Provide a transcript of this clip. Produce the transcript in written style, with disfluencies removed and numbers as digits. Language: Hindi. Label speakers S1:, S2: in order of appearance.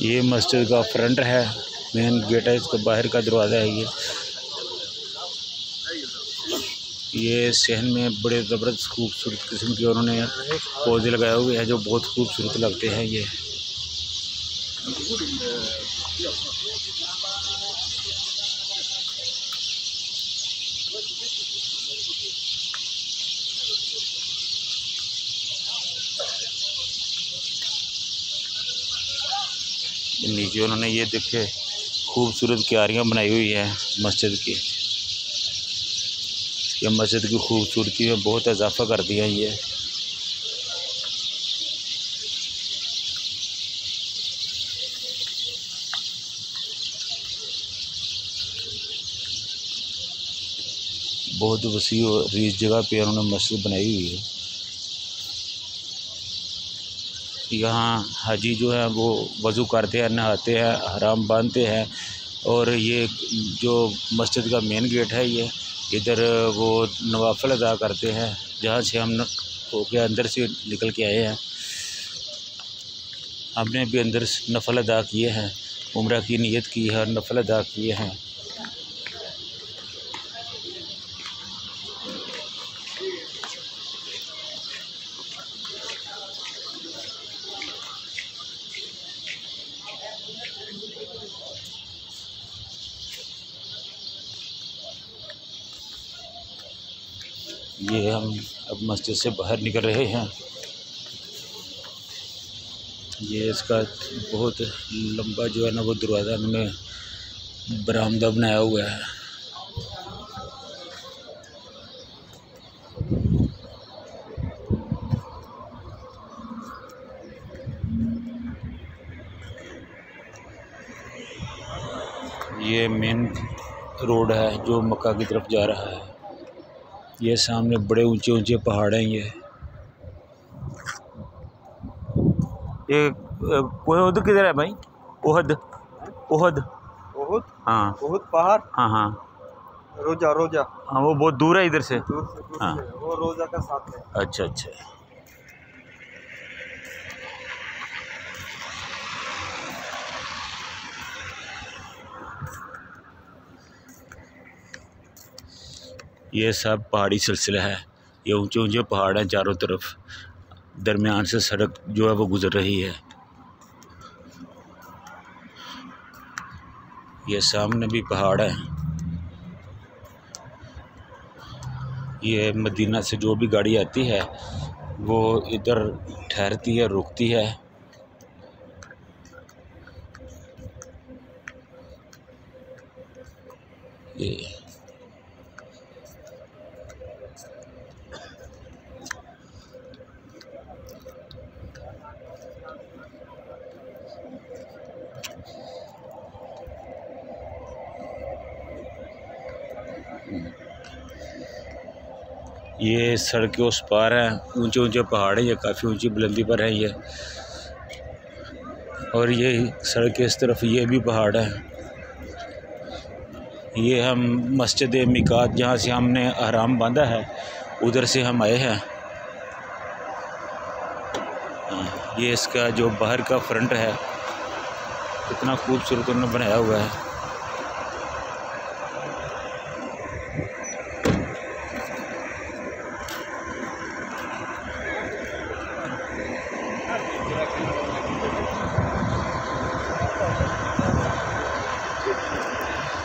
S1: ये मस्जिद का फ्रंट है, मेन गेट है, इसका बाहर का दरवाज़ा है। ये शहर में बड़े ज़बरदस्त खूबसूरत किस्म के उन्होंने पौधे लगाए हुए हैं जो बहुत खूबसूरत लगते हैं। ये नीचे उन्होंने ये देखे खूबसूरत क्यारियाँ बनाई हुई हैं मस्जिद की। ये मस्जिद की खूबसूरती में बहुत इजाफा कर दिया ये। बहुत वसी और रीच जगह पे उन्होंने मस्जिद बनाई हुई है। यहाँ हाजी जो है वो वज़ू करते हैं, नहाते हैं, हराम बांधते हैं। और ये जो मस्जिद का मेन गेट है, ये इधर वो नवाफिल अदा करते हैं, जहाँ से हम होके अंदर से निकल के आए हैं। हमने भी अंदर नफल अदा किए हैं, उम्रा की नीयत की है, नफल अदा किए हैं। ये हम अब मस्जिद से बाहर निकल रहे हैं। ये इसका बहुत लंबा जो है ना वो दरवाज़ा उन्होंने बरामदा बनाया हुआ है। ये मेन रोड है जो मक्का की तरफ जा रहा है। ये सामने बड़े ऊंचे ऊंचे पहाड़ हैं। ये ओहद किधर है भाई? ओहद ओहद
S2: ओहद?
S1: हाँ
S2: ओहद पहाड़?
S1: हाँ हाँ
S2: रोजा रोजा।
S1: हाँ, वो बहुत दूर है इधर से।
S2: दूर
S1: हाँ
S2: है। वो रोजा का साथ है।
S1: अच्छा अच्छा। ये सब पहाड़ी सिलसिला है। ये ऊंचे ऊंचे पहाड़ हैं चारों तरफ, दरमियान से सड़क जो है वो गुजर रही है। ये सामने भी पहाड़ है। ये मदीना से जो भी गाड़ी आती है वो इधर ठहरती है, रुकती है। ये सड़क के उस पार है, ऊंचे ऊंचे पहाड़ है, ये काफ़ी ऊंची बुलंदी पर है ये। और ये सड़क के इस तरफ ये भी पहाड़ है। ये हम मस्जिद मिकात जहाँ से हमने अहराम बांधा है उधर से हम आए हैं। ये इसका जो बाहर का फ्रंट है कितना खूबसूरत उन्होंने बनाया हुआ है।